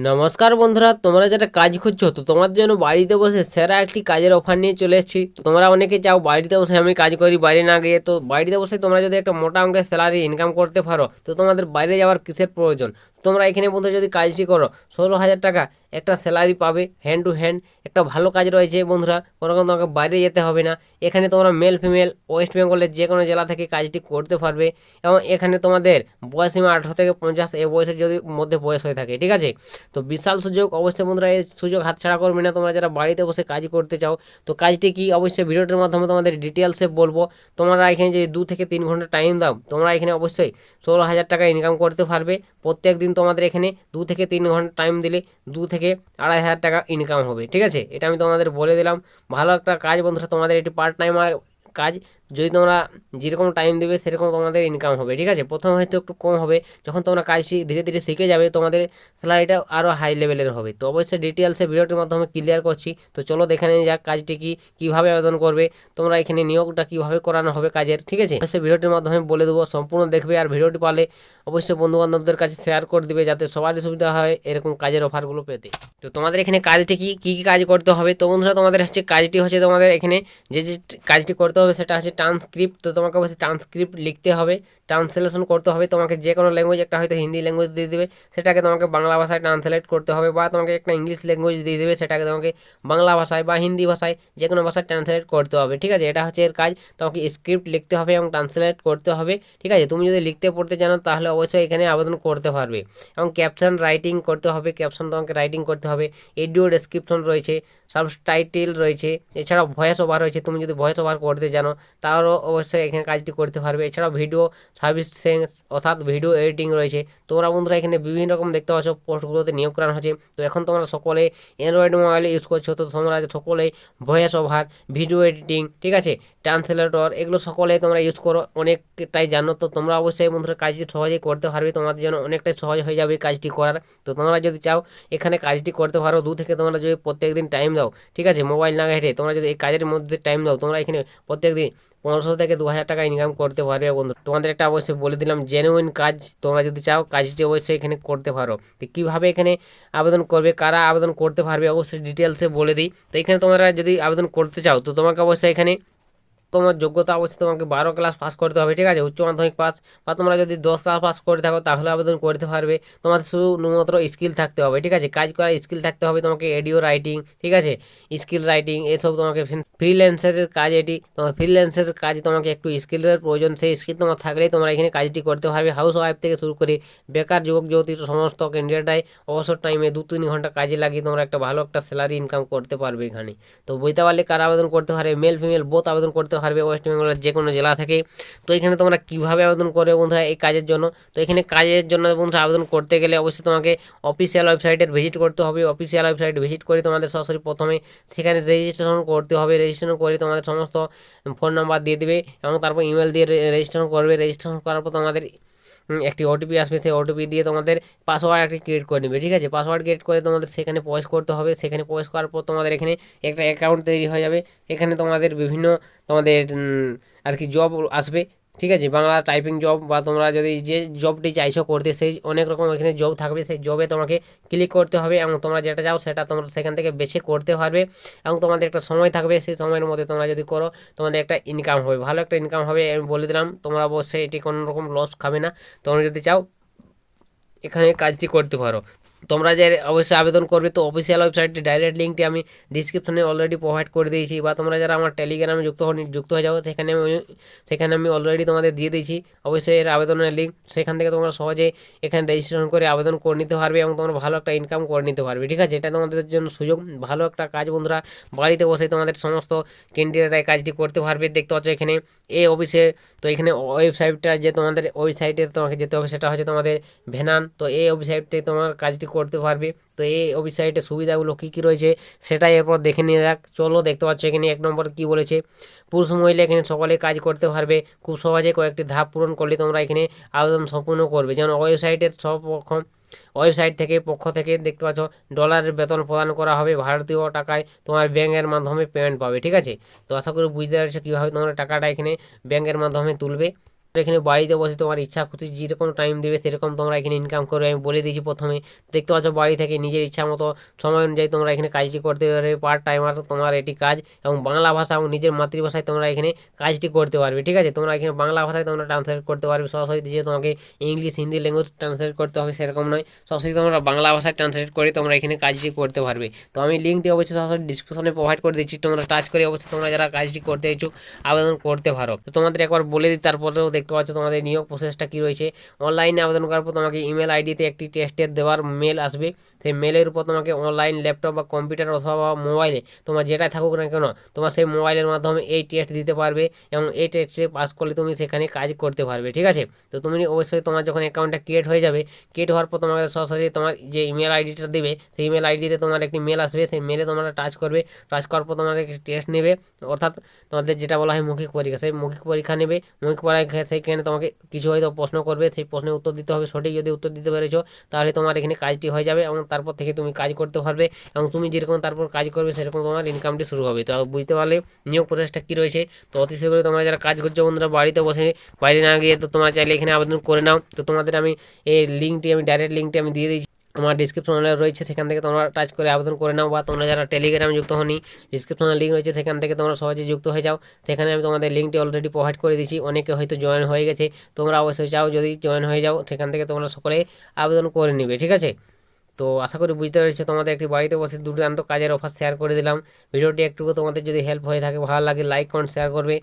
নমস্কার বন্ধুরা, তোমরা যারা কাজ খুঁজছো তো তোমার জন্য বাড়িতে বসে সেরা একটি কাজের অফার নিয়ে চলে এসেছি। তো তোমরা অনেকে চাও বাড়িতে বসে আমি কাজ করি বাইরে না গিয়ে, তো বাড়িতে বসে তোমরা যদি একটা মোটা অঙ্কের স্যালারি ইনকাম করতে পারো তো তোমাদের বাইরে যাওয়ার কিসের প্রয়োজন। তোমরা এখানে বন্ধু যদি কাজটি করো 16,000 টাকা একটা স্যালারি পাবে হ্যান্ড টু হ্যান্ড। একটা ভালো কাজ রয়েছে বন্ধুরা, কোনো রকম তোমাকে বাইরে যেতে হবে না। এখানে তোমরা মেল ফিমেল ওয়েস্ট বেঙ্গলের যে কোনো জেলা থেকে কাজটি করতে পারবে এবং এখানে তোমাদের বয়সীমা 18 থেকে 50 এই বয়সের যদি মধ্যে বয়স হয়ে থাকে, ঠিক আছে। তো বিশাল সুযোগ, অবশ্যই বন্ধুরা এই সুযোগ হাতছাড়া করবে না। তোমরা যারা বাড়িতে বসে কাজ করতে চাও তো কাজটি কি অবশ্যই ভিডিওটির মাধ্যমে তোমাদের ডিটেলসে বলবো। তোমরা এখানে যদি 2 থেকে 3 ঘন্টা টাইম দাও তোমরা এখানে অবশ্যই 16,000 টাকা ইনকাম করতে পারবে। প্রত্যেক দিন তোমাদের এখানে 2 থেকে 3 ঘন্টা টাইম দিলে 2 থেকে 2,500 টাকা ইনকাম হবে, ঠিক আছে। এটা আমি তোমাদের বলে দিলাম। ভালো একটা কাজ বন্ধুরা, তোমাদের এটি পার্ট টাইম কাজ। যদি তোমরা যেরকম টাইম দেবে সেরকম তোমাদের ইনকাম হবে, ঠিক আছে। প্রথমে হয়তো একটু কম হবে, যখন তোমরা কাজ ধীরে ধীরে শিখে যাবে তোমাদের স্যালারিটা আরও হাই লেভেলের হবে। তো অবশ্যই ডিটেলসে ভিডিওটির মাধ্যমে ক্লিয়ার করছি। তো চলো দেখে নিয়ে যাক কাজটি কি, কীভাবে আবেদন করবে, তোমরা এখানে নিয়োগটা কীভাবে করানো হবে কাজের, ঠিক আছে। অবশ্যই ভিডিওটির মাধ্যমে বলে দেবো, সম্পূর্ণ দেখবে। আর ভিডিওটি পারলে অবশ্যই বন্ধুবান্ধবদের কাছে শেয়ার করে দিবে যাতে সবারই সুবিধা হয় এরকম কাজের অফারগুলো পেতে। তো তোমাদের এখানে কাজটি কি কী কাজ করতে হবে, তো বন্ধুরা তোমাদের হচ্ছে কাজটি হচ্ছে তোমাদের এখানে যে কাজটি করতে হবে সেটা হচ্ছে ট্রান্সক্রিপ্ট। তো তোমাকে অবশ্যই ট্রান্সক্রিপ্ট লিখতে হবে, ট্রান্সলেশন করতে হবে। তোমাকে যে কোনো ল্যাঙ্গুয়েজ, একটা হয়তো হিন্দি ল্যাঙ্গুয়েজ দিয়ে দেবে, সেটাকে তোমাকে বাংলা ভাষায় ট্রান্সলেট করতে হবে, বা তোমাকে একটা ইংলিশ ল্যাঙ্গুয়েজ দিয়ে দেবে, সেটাকে তোমাকে বাংলা ভাষায় বা হিন্দি ভাষায় যে কোনো ভাষায় ট্রান্সলেট করতে হবে, ঠিক আছে। এটা হচ্ছে এর কাজ। তোমাকে স্ক্রিপ্ট লিখতে হবে এবং ট্রান্সলেট করতে হবে, ঠিক আছে। তুমি যদি লিখতে পড়তে জানো তাহলে অবশ্যই এখানে আবেদন করতে পারবে। এবং ক্যাপশন রাইটিং করতে হবে, ক্যাপশন তোমাকে রাইটিং করতে হবে। অডিও ডেসক্রিপশন রয়েছে, সাবটাইটেল রয়েছে, এছাড়াও ভয়েস ওভার রয়েছে। তুমি যদি ভয়েস ওভার করতে জানো তাহলেও অবশ্যই এখানে কাজটি করতে পারবে। এছাড়াও ভিডিও সার্ভিস সেন্স অর্থাৎ ভিডিও এডিটিং রয়েছে। তোমরা বন্ধুরা এখানে বিভিন্ন রকম দেখতে পাচ্ছ পোস্টগুলোতে নিয়োগ করানো হচ্ছে। তো এখন তোমরা সকলে অ্যান্ড্রয়েড মোবাইলে ইউজ করছো, তো তোমরা সকলে ভয়েস ওভার, ভিডিও এডিটিং, ঠিক আছে, ট্রান্সলেটর, এগুলো সকলে তোমরা ইউজ করো, অনেকটাই জানো। তো তোমরা অবশ্যই বন্ধুরা কাজটি সহজেই করতে পারবে, তোমাদের জন্য অনেকটাই সহজ হয়ে যাবে কাজটি করার। তো তোমরা যদি চাও এখানে কাজটি করতে পারো 2 থেকে তোমরা যদি প্রত্যেক দিন টাইম দাও, ঠিক আছে, মোবাইল না ঘেটে তোমরা যদি এই কাজের মধ্যে টাইম দাও তোমরা এখানে প্রত্যেক দিন 1500 থেকে 2,000 টাকা ইনকাম করতে পারবে বন্ধু। তোমাদের একটা অবশ্যই বলে দিলাম জেনুইন কাজ। তোমরা যদি চাও কাজটি অবশ্যই এখানে করতে পারো। তো কীভাবে এখানে আবেদন করবে, কারা আবেদন করতে পারবে অবশ্যই ডিটেলসে বলে দিই। তো এখানে তোমরা যদি আবেদন করতে চাও তো তোমাকে অবশ্যই এখানে তোমার যোগ্যতা অবশ্যই তোমাকে 12 ক্লাস পাস করতে হবে, ঠিক আছে, উচ্চ মাধ্যমিক পাস। বা তোমরা যদি 10 ক্লাস পাস করে থাকো তাহলে আবেদন করতে পারবে। তোমাদের শুধু ন্যূনতম স্কিল থাকতে হবে, ঠিক আছে, কাজ করার স্কিল থাকতে হবে তোমাকে, অডিও রাইটিং, ঠিক আছে, স্কিল রাইটিং, এসব তোমাকে। ফ্রিল্যান্সারের কাজ এটি, তোমার ফ্রিল্যান্সারের কাজ তোমাকে একটু স্কিলের প্রয়োজন। সেই স্কিল তোমার থাকলেই তোমরা এখানে কাজটি করতে পারবে। হাউস ওয়াইফ থেকে শুরু করে বেকার যুবক যুবতী সমস্ত ক্যান্ডিডেটরাই অবসর টাইমে 2-3 ঘন্টা কাজে লাগিয়ে তোমরা একটা ভালো একটা স্যালারি ইনকাম করতে পারবে এখানে। তো বুঝতে পারলে কারা আবেদন করতে পারবে, মেল ফিমেল বোথ আবেদন করতে পারবে ওয়েস্ট বেঙ্গলের যে কোনো জেলা থেকে। তো এখানে তোমরা কীভাবে আবেদন করবে বন্ধুরা এই কাজের জন্য, তো এখানে কাজের জন্য বন্ধুরা আবেদন করতে গেলে অবশ্যই তোমাকে অফিসিয়াল ওয়েবসাইটের ভিজিট করতে হবে। অফিসিয়াল ওয়েবসাইট ভিজিট করে তোমাদের সরাসরি প্রথমে সেখানে রেজিস্ট্রেশন করতে হবে। রেজিস্ট্রেশন করে তোমাদের সমস্ত ফোন নাম্বার দিয়ে দেবে এবং তারপর ইমেল দিয়ে রেজিস্ট্রেশন করবে। রেজিস্ট্রেশন করার পর তোমাদের একটি ওটিপি আসবে, সেই ওটিপি দিয়ে তোমাদের পাসওয়ার্ড একটি ক্রিয়েট করে নেবে, ঠিক আছে। পাসওয়ার্ড ক্রিয়েট করে তোমাদের সেখানে প্রবেশ করতে হবে। সেখানে প্রবেশ করার পর তোমাদের এখানে একটা অ্যাকাউন্ট তৈরি হয়ে যাবে। এখানে তোমাদের বিভিন্ন তোমাদের আর কি জব আসবে, ঠিক আছে, বাংলা টাইপিং জব, বা তোমরা যদি যে জবটি চাইছো করতে সেই অনেক রকম এখানে জব থাকবে। সেই জবে তোমাকে ক্লিক করতে হবে এবং তোমরা যেটা চাও সেটা তোমরা সেখান থেকে বেছে করতে পারবে। এবং তোমাদের একটা সময় থাকবে, সেই সময়ের মধ্যে তোমরা যদি করো তোমাদের একটা ইনকাম হবে, ভালো একটা ইনকাম হবে। আমি বলে দিলাম তোমরা অবশ্যই এটি কোনো রকম লস খাবে না। তোমরা যদি চাও এখানে কাজটি করতে পারো। তোমরা যে অবশ্যই আবেদন করবে তো অফিসিয়াল ওয়েবসাইটটি ডাইরেক্ট লিঙ্কটি আমি ডিসক্রিপশনে অলরেডি প্রোভাইড করে দিয়েছি, বা তোমরা যারা আমার টেলিগ্রামে যুক্ত হয়ে যাবো সেখানে আমি অলরেডি তোমাদের দিয়ে দিয়েছি অবশ্যই এর আবেদনের লিঙ্ক। সেখান থেকে তোমরা সহজে এখানে রেজিস্ট্রেশন করে আবেদন করে নিতে পারবে এবং তোমরা ভালো একটা ইনকাম করে নিতে পারবে, ঠিক আছে। এটা তোমাদের জন্য সুযোগ, ভালো একটা কাজ বন্ধুরা। বাড়িতে বসে তোমাদের সমস্ত ক্যান্ডিডেটরা কাজটি করতে পারবে। দেখতে পাচ্ছ এখানে এই অফিসে। তো এখানে ওয়েবসাইটটা যে তোমাদের ওয়েবসাইটে তোমাকে যেতে হবে সেটা হচ্ছে তোমাদের ভেনান। তো এই ওয়েবসাইট থেকে তোমার কাজটি করতে পারবে। তো এই ওয়েবসাইটের সুবিধাগুলো কী কী রয়েছে সেটাই এরপর দেখে নিয়ে যাক। চলো দেখতে পাচ্ছ এখানে 1 নম্বর কী বলেছে, পুরুষ মহিলা এখানে সকলে কাজ করতে পারবে। খুব সহজে কয়েকটি ধাপ পূরণ করলে তোমরা এখানে আবেদন সম্পূর্ণ করবে। যেমন ওয়েবসাইটের ওয়েবসাইট থেকে পক্ষ থেকে দেখতে পাচ্ছ ডলারের বেতন প্রদান করা হবে, ভারতীয় টাকায় তোমার ব্যাঙ্কের মাধ্যমে পেমেন্ট পাবে, ঠিক আছে। তো আশা করি বুঝতে পারছো কীভাবে তোমরা টাকাটা এখানে ব্যাঙ্কের মাধ্যমে তুলবে। এখানে বাড়িতে বসে তোমার ইচ্ছা খুশি যেরকম টাইম দেবে সেরকম তোমরা এখানে ইনকাম করবে। আমি বলে দিয়েছি প্রথমে, দেখতে পাচ্ছ বাড়ি থেকে নিজের ইচ্ছা মতো সময় অনুযায়ী তোমরা এখানে কাজটি করতে পারবে। পার্ট টাইমার তোমার এটি কাজ, এবং বাংলা ভাষা এবং নিজের মাতৃভাষায় তোমরা এখানে কাজটি করতে পারবে। ঠিক আছে, তোমরা এখানে বাংলা ভাষায় তোমরা ট্রান্সলেট করতে পারবে সরাসরি, যে তোমাকে ইংলিশ হিন্দি ল্যাঙ্গুয়েজ ট্রান্সলেট করতে হবে সেরকম নয়, সরাসরি তোমরা বাংলা ভাষায় ট্রান্সলেট করে তোমরা এখানে কাজটি করতে পারবে। তো আমি লিঙ্কটি অবশ্যই সরাসরি ডিসক্রিপশনে প্রোভাইড করে দিচ্ছি, তোমরা টাচ করে অবশ্যই তোমরা যারা কাজটি করতে ইচ্ছুক আবেদন করতে পারো। তো তোমাদের একবার বলে দিই, তারপরেও দেখতে পাচ্ছ তোমাদের নিয়োগ প্রসেসটা কী রয়েছে। অনলাইনে আবেদন করার পর তোমাকে ইমেল আইডিতে একটি টেস্টের দেওয়ার মেল আসবে। সেই মেলের উপর তোমাকে অনলাইন ল্যাপটপ বা কম্পিউটার অথবা মোবাইলে তোমার যেটাই থাকুক না কেন, তোমার সেই মোবাইলের মাধ্যমে এই টেস্ট দিতে পারবে, এবং এই টেস্টে পাস করলে তুমি সেখানে কাজ করতে পারবে। ঠিক আছে, তো তুমি অবশ্যই তোমার যখন অ্যাকাউন্টটা ক্রিয়েট হয়ে যাবে, ক্রিয়েট হওয়ার পর তোমাকে সরাসরি তোমার যে ইমেল আইডিটা দেবে সেই ইমেল আইডিতে তোমার একটি মেল আসবে। সেই মেলে তোমরা টাচ করবে, টাচ করার পর তোমার একটি টেস্ট নেবে, অর্থাৎ তোমাদের যেটা বলা হয় মৌখিক পরীক্ষা। সেই মৌখিক পরীক্ষা নেবে, মৌখিক পরীক্ষা সেইখানে তোমাকে কিছু হয়তো প্রশ্ন করবে, সেই প্রশ্নের উত্তর দিতে হবে। সঠিক যদি উত্তর দিতে পেরেছো তাহলে তোমার এখানে কাজটি হয়ে যাবে, এবং তারপর থেকে তুমি কাজ করতে পারবে, এবং তুমি যেরকম তারপর কাজ করবে সেরকম তোমার ইনকামটি শুরু হবে। তো বুঝতে পারলে নিয়োগ প্রসেসটা কী রয়েছে। তো অতি শীঘ্রই তোমরা যারা কাজ করছো বন্ধুরা বাড়িতে বসে, বাইরে না গিয়ে, তো তোমরা চাইলে এখানে আবেদন করে নাও। তো তোমাদের আমি এই লিঙ্কটি, আমি ডাইরেক্ট লিঙ্কটি আমি দিয়ে দিয়েছি আমার ডিসক্রিপশনে রয়েছে, সেখান থেকে তোমরা টাচ করে আবেদন করে নাও। বা তোমরা যারা টেলিগ্রামে যুক্ত হনি, ডিসক্রিপশনে লিঙ্ক রয়েছে, সেখান থেকে তোমরা সহজে যুক্ত হয়ে যাও। সেখানে আমি তোমাদের লিঙ্কটি অলরেডি প্রোভাইড করে দিয়েছি, অনেকে হয়তো জয়েন হয়ে গেছে। তোমরা অবশ্যই চাও যদি জয়েন হয়ে যাও, সেখান থেকে তোমরা সকলে আবেদন করে নিবে। ঠিক আছে, তো আশা করি বুঝতে পেরেছো। তোমাদের একটি বাড়িতে বসে দুর্দান্ত কাজের অফার শেয়ার করে দিলাম। ভিডিওটি একটুকু তোমাদের যদি হেল্প হয়ে থাকে, ভালো লাগে, লাইক কমেন্ট শেয়ার করবে।